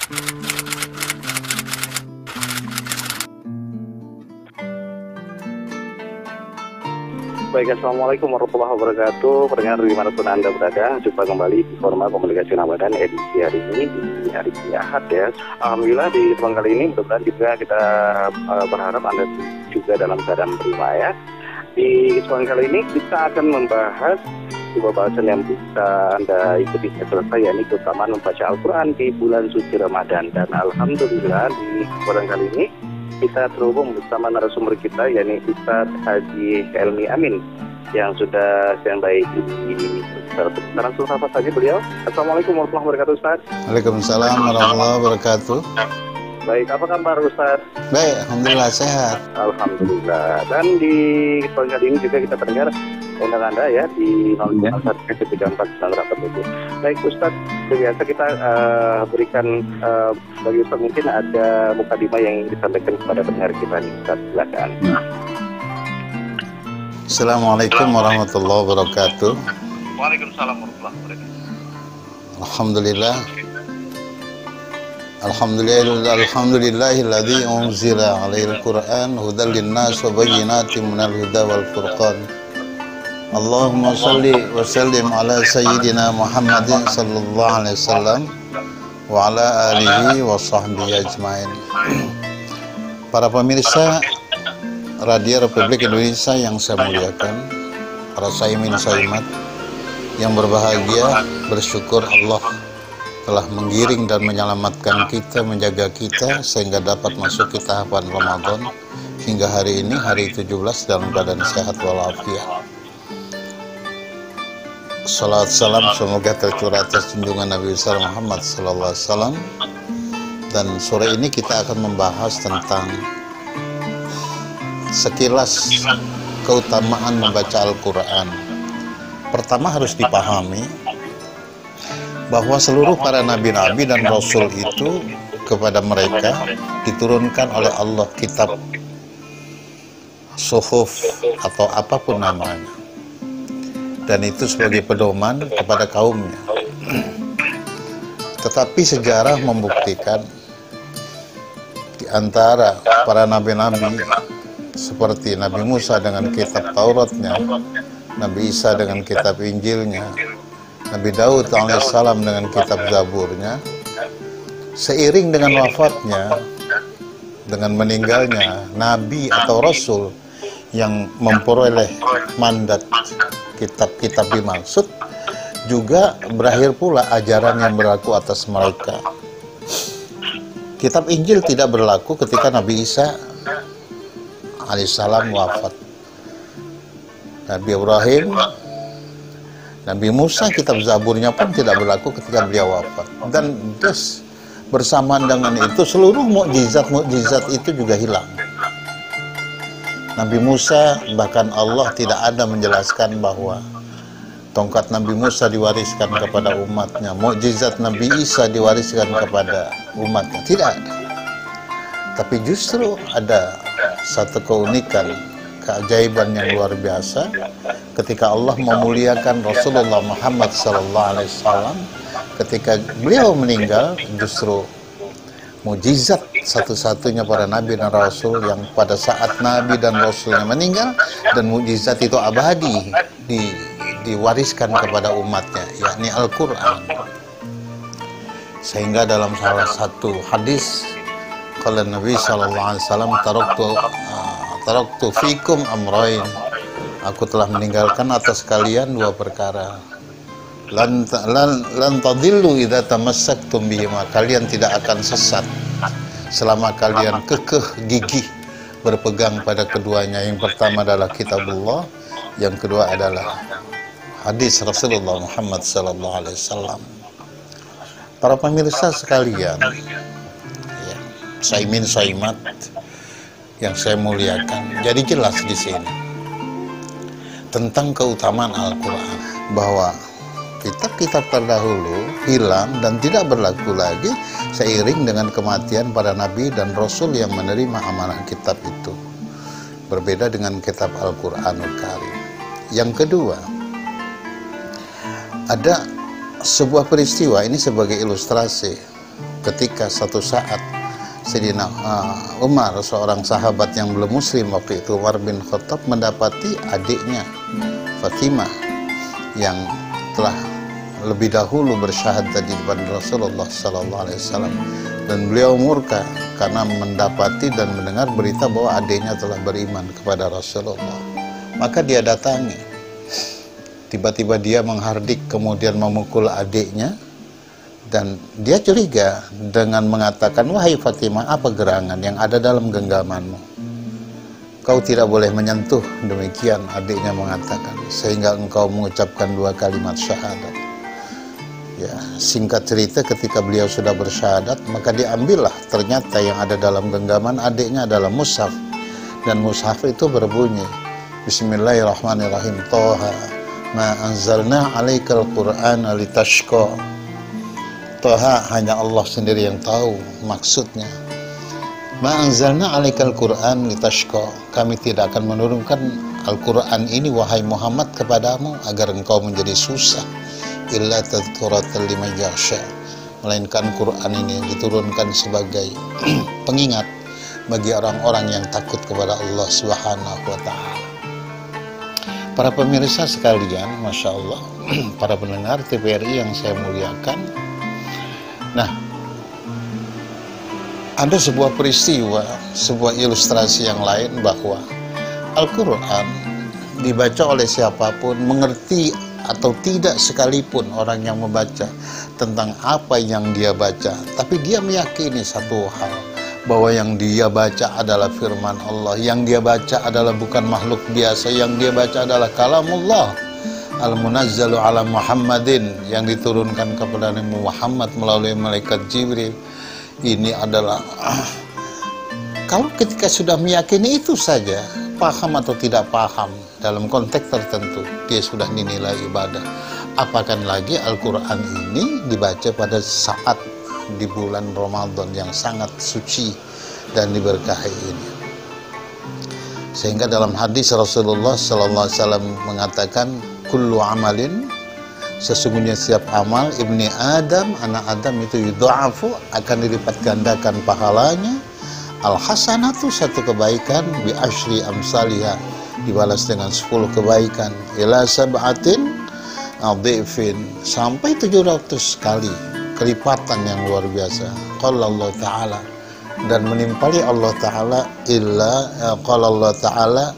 Baik, assalamualaikum warahmatullahi wabarakatuh. Pendengar dimanapun Anda berada, jumpa kembali di Forma Komunikasi Ramadan edisi hari ini, di hari Ahad ya. Alhamdulillah di kesempatan kali ini mudah-mudahan juga kita berharap Anda juga dalam keadaan prima ya. Di kesempatan kali ini kita akan membahas sebuah bahasan yang bisa Anda ikuti selesai, yakni keutamaan membaca Al-Quran di bulan suci Ramadan. Dan Alhamdulillah di kesempatan kali ini kita terhubung bersama narasumber kita, yakni Ustadz Haji Helmi Amin yang sudah standby di langsung apa saja beliau. Assalamualaikum warahmatullahi wabarakatuh Ustadz. Waalaikumsalam warahmatullahi wabarakatuh. Baik, apa kabar Ustadz? Baik, alhamdulillah sehat. Alhamdulillah. Dan di kesempatan kali ini juga kita mendengar undang Anda ya di 0513497. Baik Ustadz, biasa kita berikan bagi Ustadz mungkin ada mukadimah yang disampaikan kepada pendengar kita nih Ustadz, silakan. Assalamualaikum warahmatullahi wabarakatuh. Waalaikumsalam warahmatullahi wabarakatuh. Alhamdulillah. Alhamdulillahilladzi unzila 'alaihil Qur'an hudal linnas wa bayyinatin minal huda wal furqan. Allahumma shalli wa sallim ala sayyidina Muhammadin sallallahu alaihi wasallam wa ala alihi wa sahbihi ajmain. Para pemirsa Radio Republik Indonesia yang saya muliakan, para saimin saimat yang berbahagia, bersyukur Allah telah menggiring dan menyelamatkan kita, menjaga kita sehingga dapat masuk ke tahapan Ramadan hingga hari ini, hari 17 dalam keadaan sehat walafiat. Salat salam semoga tercurah atas junjungan Nabi besar Muhammad sallallahu alaihi wasallam. Dan sore ini kita akan membahas tentang sekilas keutamaan membaca Al-Quran. Pertama harus dipahami bahwa seluruh para nabi-nabi dan rasul itu kepada mereka diturunkan oleh Allah kitab, suhuf atau apapun namanya, dan itu sebagai pedoman kepada kaumnya. Tetapi sejarah membuktikan di antara para nabi-nabi seperti Nabi Musa dengan kitab Tauratnya, Nabi Isa dengan kitab Injilnya, Nabi Daud alaihissalam dengan kitab Zaburnya, seiring dengan wafatnya, dengan meninggalnya Nabi atau Rasul yang memperoleh mandat kitab-kitab dimaksud, juga berakhir pula ajaran yang berlaku atas mereka. Kitab Injil tidak berlaku ketika Nabi Isa alaihissalam wafat. Nabi Ibrahim, Nabi Musa, kitab Zaburnya pun tidak berlaku ketika beliau wafat. Dan terus bersamaan dengan itu seluruh mukjizat itu juga hilang. Nabi Musa, bahkan Allah tidak ada menjelaskan bahwa tongkat Nabi Musa diwariskan kepada umatnya, mukjizat Nabi Isa diwariskan kepada umatnya, tidak ada. Tapi justru ada satu keunikan, keajaiban yang luar biasa ketika Allah memuliakan Rasulullah Muhammad SAW. Ketika beliau meninggal, justru mujizat satu-satunya para nabi dan rasul yang pada saat nabi dan rasulnya meninggal, dan mujizat itu abadi diwariskan kepada umatnya, yakni Al-Quran. Sehingga dalam salah satu hadis, kalau Nabi SAW, taraktu fikum amrain, aku telah meninggalkan atas kalian dua perkara. Lan tadillu idza tamassaktum bihima, kalian tidak akan sesat selama kalian kekeh gigih berpegang pada keduanya. Yang pertama adalah kitabullah, yang kedua adalah hadis Rasulullah Muhammad sallallahu alaihi wasallam. Para pemirsa sekalian, ya, saimin saimat yang saya muliakan, jadi jelas di sini tentang keutamaan Al-Quran, bahwa kitab-kitab terdahulu hilang dan tidak berlaku lagi seiring dengan kematian para nabi dan rasul yang menerima amanah kitab itu. Berbeda dengan kitab Al-Quranul Karim. Yang kedua, ada sebuah peristiwa, ini sebagai ilustrasi ketika satu saat Sayyidina Umar, seorang sahabat yang belum muslim waktu itu, Umar bin Khattab, mendapati adiknya Fatimah yang telah lebih dahulu bersyahadat di depan Rasulullah SAW, dan beliau murka karena mendapati dan mendengar berita bahwa adiknya telah beriman kepada Rasulullah. Maka dia datangi, tiba-tiba dia menghardik kemudian memukul adiknya, dan dia curiga dengan mengatakan, "Wahai Fatimah, apa gerangan yang ada dalam genggamanmu? Kau tidak boleh menyentuh." Demikian adiknya mengatakan, sehingga engkau mengucapkan 2 kalimat syahadat. Ya, singkat cerita, ketika beliau sudah bersyahadat, maka diambillah, ternyata yang ada dalam genggaman adiknya adalah mushaf, dan mushaf itu berbunyi, Bismillahirrahmanirrahim, Toha ma anzalna alaikal Qur'ana litashqa. Toha, hanya Allah sendiri yang tahu maksudnya. Ma anzalna alaikal Qur'an litashqa. Kami tidak akan menurunkan Al-Quran ini, wahai Muhammad, kepadamu agar engkau menjadi susah. Illa tadhkuratan liman yakhsha. Melainkan Quran ini diturunkan sebagai pengingat bagi orang-orang yang takut kepada Allah Subhanahu wa ta'ala. Para pemirsa sekalian, Masya Allah, para pendengar TVRI yang saya muliakan, nah, ada sebuah peristiwa, sebuah ilustrasi yang lain bahwa Al-Quran dibaca oleh siapapun, mengerti atau tidak sekalipun orang yang membaca tentang apa yang dia baca, tapi dia meyakini satu hal, bahwa yang dia baca adalah firman Allah, yang dia baca adalah bukan makhluk biasa, yang dia baca adalah kalamullah al-munazzalu ala Muhammadin, yang diturunkan kepada Nabi Muhammad melalui malaikat Jibril. Ini adalah kalau ketika sudah meyakini itu saja, paham atau tidak paham dalam konteks tertentu, dia sudah dinilai ibadah. Apakan lagi Al-Quran ini dibaca pada saat di bulan Ramadan yang sangat suci dan diberkahi ini. Sehingga dalam hadis Rasulullah SAW mengatakan, kullu amalin, sesungguhnya setiap amal ibni Adam, anak Adam itu yudha'afu, akan dilipat gandakan pahalanya, al-hasanatu, satu kebaikan, bi asyri amsalihah, dibalas dengan 10 kebaikan, ila sab'atin adhifin, sampai 700 kali kelipatan yang luar biasa. Qala Allah Ta'ala, dan menimpali Allah Ta'ala, illa qala Allah Ta'ala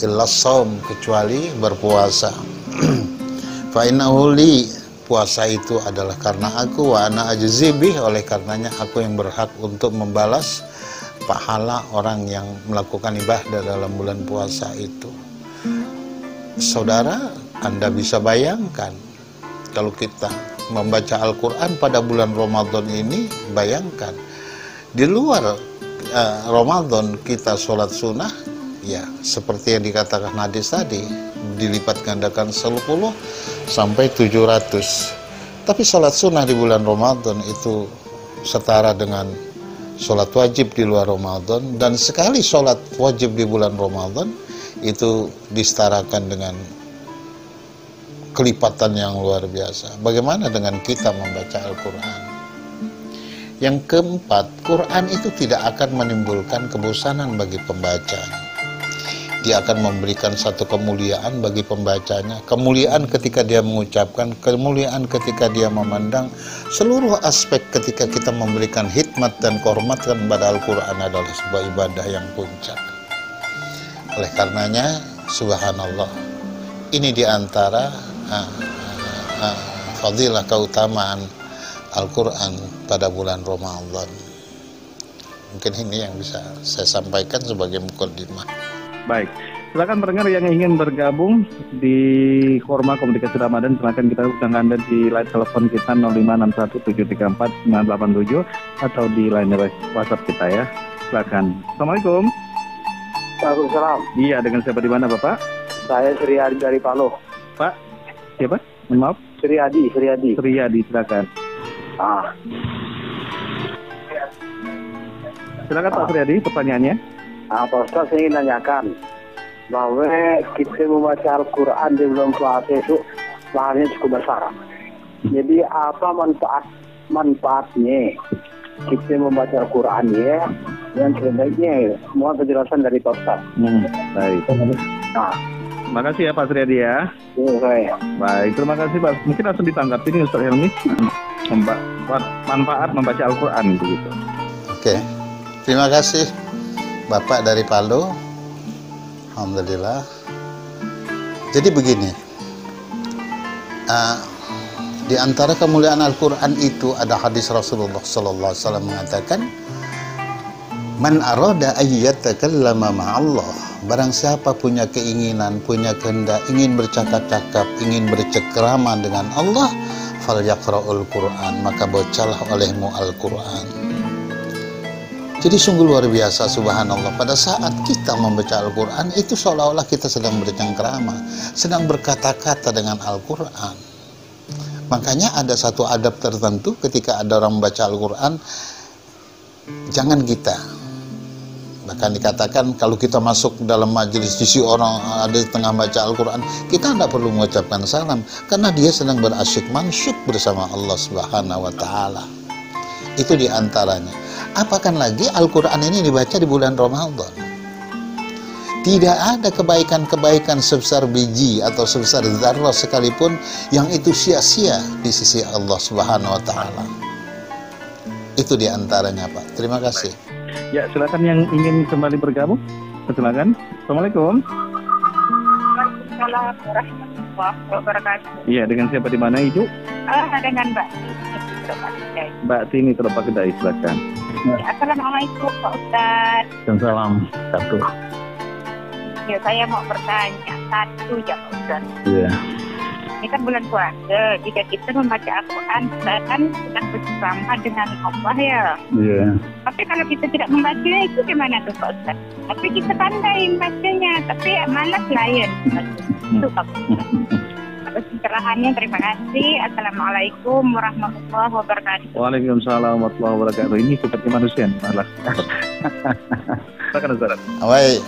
illa shaum, kecuali berpuasa. Fa innahu li, puasa itu adalah karena aku, wa ana ajzi bih, oleh karenanya aku yang berhak untuk membalas pahala orang yang melakukan ibadah dalam bulan puasa itu. Saudara, Anda bisa bayangkan kalau kita membaca Al-Quran pada bulan Ramadan ini, bayangkan di luar Ramadan kita sholat sunnah, ya seperti yang dikatakan hadis tadi, dilipat gandakan 10 sampai 700. Tapi sholat sunnah di bulan Ramadan itu setara dengan sholat wajib di luar Ramadan, dan sekali sholat wajib di bulan Ramadan itu disetarakan dengan kelipatan yang luar biasa. Bagaimana dengan kita membaca Al-Quran? Yang keempat, Quran itu tidak akan menimbulkan kebosanan bagi pembaca. Dia akan memberikan satu kemuliaan bagi pembacanya, kemuliaan ketika dia mengucapkan, kemuliaan ketika dia memandang. Seluruh aspek ketika kita memberikan hikmat dan kehormatan kepada Al-Quran adalah sebuah ibadah yang puncak. Oleh karenanya, subhanallah, ini diantara fadilah keutamaan Al-Quran pada bulan Ramadan. Mungkin ini yang bisa saya sampaikan sebagai mukaddimah. Baik, silakan pendengar yang ingin bergabung di Forma Komunikasi Ramadan, silakan kita undang Anda di line telepon kita 0561734987 atau di line WhatsApp kita ya. Silakan. Assalamualaikum. Waalaikumsalam. Iya, dengan siapa di mana Bapak? Saya Sri Adi dari Palu. Pak, siapa? Maaf. Sri Adi. Sri Adi, silakan. Silakan Pak Sri Adi, pertanyaannya. Pak Ustaz, saya ingin nanyakan bahwa kita membaca Al-Quran di bulan puasa itu pahalanya cukup besar. Jadi apa manfaatnya kita membaca Al-Quran ya, yang sebaiknya ya, semua penjelasan dari Pak Ustaz. Baik. Nah, Makasih ya Pak Suryadi ya. saya. Baik, terima kasih Pak. Mungkin langsung ditanggapi nih Ustaz Helmi. Manfaat membaca Al-Quran begitu. Oke, terima kasih Bapak dari Palu. Alhamdulillah. Jadi begini, di antara kemuliaan Al-Quran itu ada hadis Rasulullah SAW mengatakan, Man arada ayyatakallama ma'allah. Barang siapa punya keinginan, punya kehendak, ingin bercakap-cakap, ingin bercengkrama dengan Allah, falyaqra'ul Qur'an, maka bacalah olehmu Al-Quran. Jadi sungguh luar biasa, subhanallah. Pada saat kita membaca Al-Quran, itu seolah-olah kita sedang bercengkrama, sedang berkata-kata dengan Al-Quran. Makanya ada satu adab tertentu ketika ada orang membaca Al-Quran, jangan kita. Bahkan dikatakan kalau kita masuk dalam majelis sisi orang ada di tengah baca Al-Quran, kita tidak perlu mengucapkan salam, karena dia sedang berasyik mansyuk bersama Allah Subhanahu wa Ta'ala. Itu diantaranya. Apakan lagi Al-Quran ini dibaca di bulan Ramadan. Tidak ada kebaikan-kebaikan sebesar biji atau sebesar zarrah sekalipun yang itu sia-sia di sisi Allah Subhanahu wa Ta'ala. Itu diantaranya, Pak. Terima kasih. Ya, silakan yang ingin kembali bergabung. Silakan. Assalamualaikum. Waalaikumsalam warahmatullahi wabarakatuh. Iya, dengan siapa di mana, Ibu? Dengan Mbak Tini. Mbak Tini Teropak Kedai, silakan. Assalamualaikum Pak Ustaz. Salam satu. Ya, saya mau bertanya satu ya Pak Ustaz. Iya. Ini kan bulan puasa, jika kita membaca Al-Quran, kita kan sedang bersama dengan Allah ya. Iya. Tapi kalau kita tidak membaca, itu gimana tuh Pak Ustaz? Tapi kita pandai membacanya, tapi malas layan. Itu Pak Ustaz. Atas pencerahannya, terima kasih. Assalamualaikum warahmatullahi wabarakatuh. Waalaikumsalam warahmatullahi wabarakatuh. Ini seperti manusia nih, malas. Silakan Ustaz. Baik.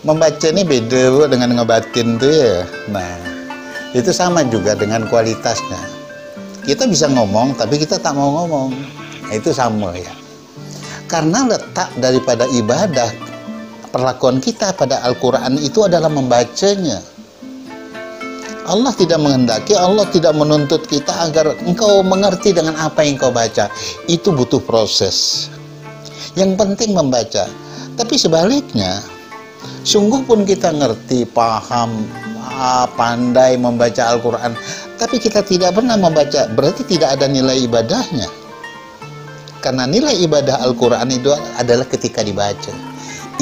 Membaca ini beda Bu dengan ngebatin tuh ya. Nah, itu sama juga dengan kualitasnya. Kita bisa ngomong, tapi kita tak mau ngomong. Itu sama ya. Karena letak daripada ibadah, perlakuan kita pada Al-Quran itu adalah membacanya. Allah tidak menghendaki, Allah tidak menuntut kita agar engkau mengerti dengan apa yang kau baca. Itu butuh proses. Yang penting membaca. Tapi sebaliknya, sungguh pun kita ngerti, paham, pandai membaca Al-Quran, tapi kita tidak pernah membaca, berarti tidak ada nilai ibadahnya. Karena nilai ibadah Al-Quran itu adalah ketika dibaca.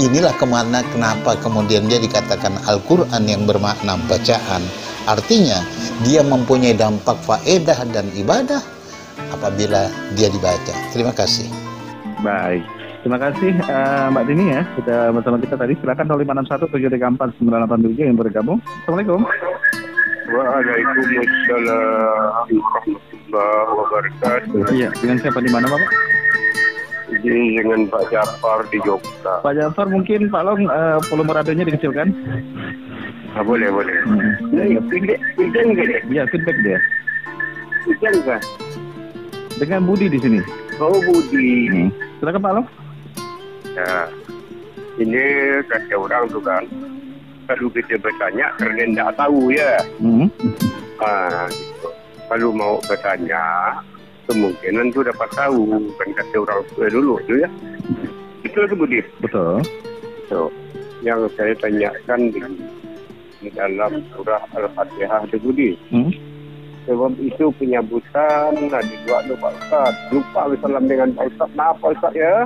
Inilah kenapa kemudian dia dikatakan Al-Quran yang bermakna bacaan. Artinya dia mempunyai dampak faedah dan ibadah apabila dia dibaca. Terima kasih. Baik. Terima kasih Mbak Tini ya, sudah bersama kita tadi. Silakan 0561 734 987 yang bergabung. Assalamualaikum. Waalaikumsalam warahmatullahi wabarakatuh. Iya, dengan siapa di mana Bapak? Ini dengan Pak Jafar di Jogja. Pak Jafar, mungkin Pak Long volume radionya dikecilkan. Boleh. Feedback nggak deh? Iya, feedback dia. Feedback nggak? Dengan Budi di sini. Oh, Budi. Silakan Pak Long. Ya, ini kata orang tu kan, kalau kita bertanya kerana tidak tahu ya. Gitu. Kalau mau bertanya, kemungkinan tu dapat tahu, kan kata orang tua dulu tu ya. Betul ke Budi? Betul. So, yang saya tanyakan di dalam surah Al-Fatihah tu Budi. Sebab itu penyebutan dibuat oleh Pak Ustaz. Lupa bersalam dengan Pak Ustaz. Maaf Pak Ustaz ya.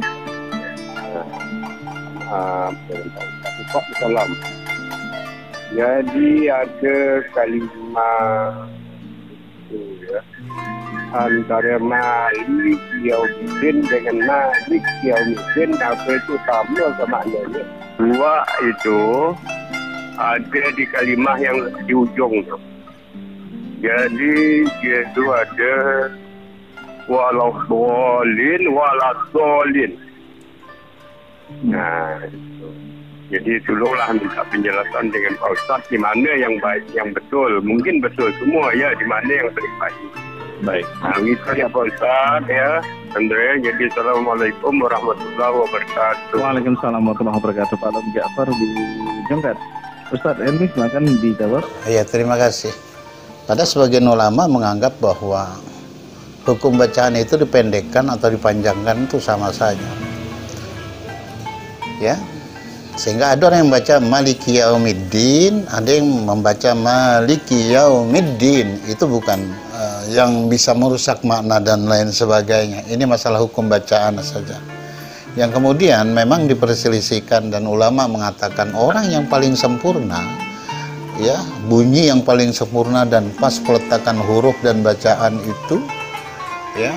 Lupa bersalam. Jadi ada kalimat itu ya. Antara Malik Yaumiddin dengan Malik Yaumiddin, apa itu sama ke maknanya. Dua itu ada di kalimat yang di ujung tu. Jadi dia itu ada waladhdallin. Nah, itu. Jadi tolonglah minta penjelasan dengan Pak Ustaz di mana yang baik, yang betul. Mungkin betul semua ya, di mana yang terbaik. Baik. Nah, itu ya Pak Ustaz ya. pesantren. Jadi assalamualaikum warahmatullahi wabarakatuh. Waalaikumsalam warahmatullahi wabarakatuh. Pak Alam Ja'far di Jongkat. Ustaz Elmi silakan dijawab. Ya, terima kasih. Ada sebagian ulama menganggap bahwa hukum bacaan itu dipendekkan atau dipanjangkan itu sama saja. Ya. Sehingga ada orang yang membaca Maliki Yaumiddin, ada yang membaca Maliki Yaumiddin. Itu bukan yang bisa merusak makna dan lain sebagainya. Ini masalah hukum bacaan saja. Yang kemudian memang diperselisihkan dan ulama mengatakan orang yang paling sempurna, ya, bunyi yang paling sempurna dan pas peletakan huruf dan bacaan itu, ya,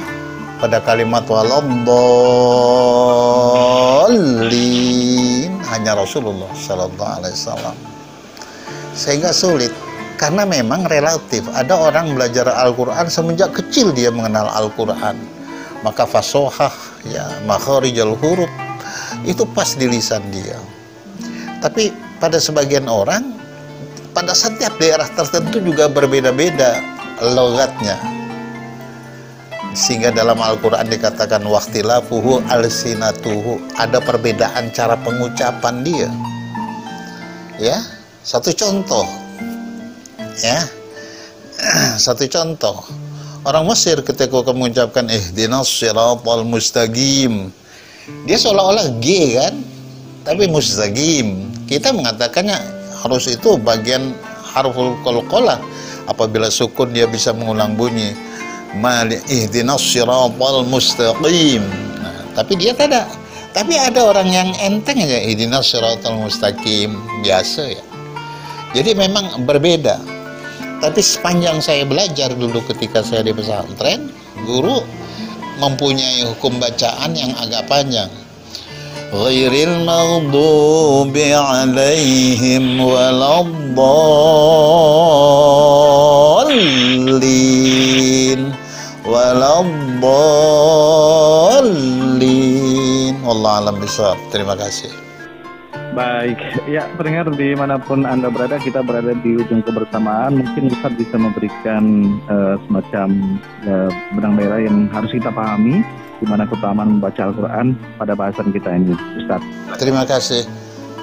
pada kalimat waladdallin hanya Rasulullah Sallallahu Alaihi Wasallam. Sehingga sulit karena memang relatif. Ada orang belajar Al-Quran semenjak kecil dia mengenal Al-Quran, maka fasohah, ya, makharijal huruf itu pas di lisan dia. Tapi pada sebagian orang, pada setiap daerah tertentu juga berbeda-beda logatnya. Sehingga dalam Al-Quran dikatakan waqtilafuhu alsinatuhu, ada perbedaan cara pengucapan dia. Ya, satu contoh. Ya. Satu contoh. Orang Mesir ketika mengucapkan ihdinas siratal mustaqim, dia seolah-olah G kan, tapi mustaqim. Kita mengatakannya harus itu bagian harful qalqalah. Apabila sukun dia bisa mengulang bunyi ihdinas siratal mustaqim. Nah, tapi dia tidak. Tapi ada orang yang enteng aja ihdinas siratal mustaqim, biasa ya. Jadi memang berbeda. Tapi sepanjang saya belajar dulu ketika saya di pesantren, guru mempunyai hukum bacaan yang agak panjang. Ghairil maghdubi alaihim waladdallin waladdallin. Wallahu a'lam bishawab. Terima kasih. Baik, ya pendengar dimanapun Anda berada, kita berada di ujung kebersamaan. Mungkin Ustaz bisa memberikan semacam benang merah yang harus kita pahami, di mana keutamaan membaca Al-Quran pada bahasan kita ini, Ustaz. Terima kasih.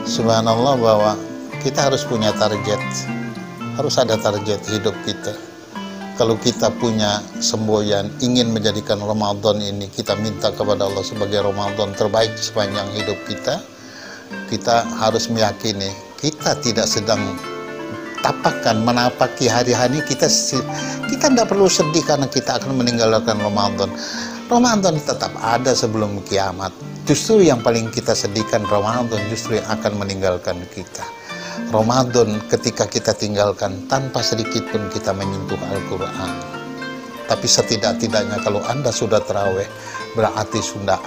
Subhanallah bahwa kita harus punya target, harus ada target hidup kita. Kalau kita punya semboyan ingin menjadikan Ramadan ini, kita minta kepada Allah sebagai Ramadan terbaik sepanjang hidup kita. Kita harus meyakini kita tidak sedang menapaki hari-hari kita tidak perlu sedih karena kita akan meninggalkan Ramadan. Ramadan tetap ada sebelum kiamat. Justru yang paling kita sedihkan Ramadan justru yang akan meninggalkan kita. Ramadan ketika kita tinggalkan tanpa sedikit pun kita menyentuh Al-Quran. Tapi setidak-tidaknya kalau Anda sudah tarawih, berarti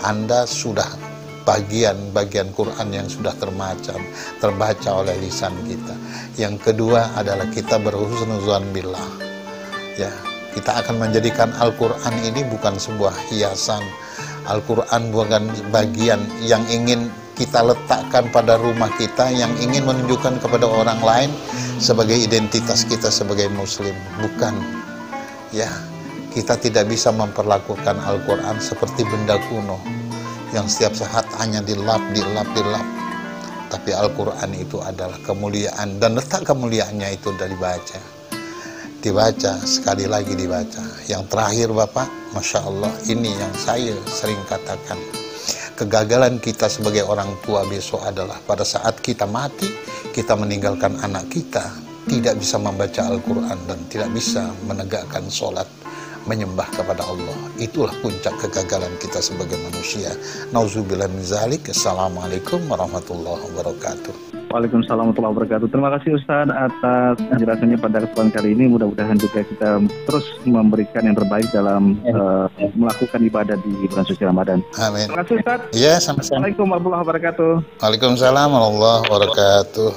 Anda sudah bagian-bagian Quran yang sudah terbaca oleh lisan kita. Yang kedua adalah kita berhusnuzan billah. Ya, kita akan menjadikan Al-Quran ini bukan sebuah hiasan. Al-Quran bukan bagian yang ingin kita letakkan pada rumah kita, yang ingin menunjukkan kepada orang lain sebagai identitas kita sebagai Muslim. Bukan. Ya, kita tidak bisa memperlakukan Al-Quran seperti benda kuno yang setiap saat hanya dilap. Tapi Al-Quran itu adalah kemuliaan, dan letak kemuliaannya itu dari dibaca, sekali lagi dibaca. Yang terakhir Bapak, Masya Allah, ini yang saya sering katakan, kegagalan kita sebagai orang tua besok adalah pada saat kita mati, kita meninggalkan anak kita tidak bisa membaca Al-Quran dan tidak bisa menegakkan sholat, menyembah kepada Allah. Itulah puncak kegagalan kita sebagai manusia. Nauzubillah min zalik. Assalamualaikum warahmatullahi wabarakatuh. Waalaikumsalam warahmatullahi wabarakatuh. Terima kasih Ustaz atas penjelasannya pada kesempatan kali ini. Mudah-mudahan juga kita terus memberikan yang terbaik dalam melakukan ibadah di bulan suci Ramadan. Amin. Terima kasih Ustaz. Ya, sama-sama. Assalamualaikum warahmatullahi wabarakatuh. Waalaikumsalam warahmatullahi wabarakatuh.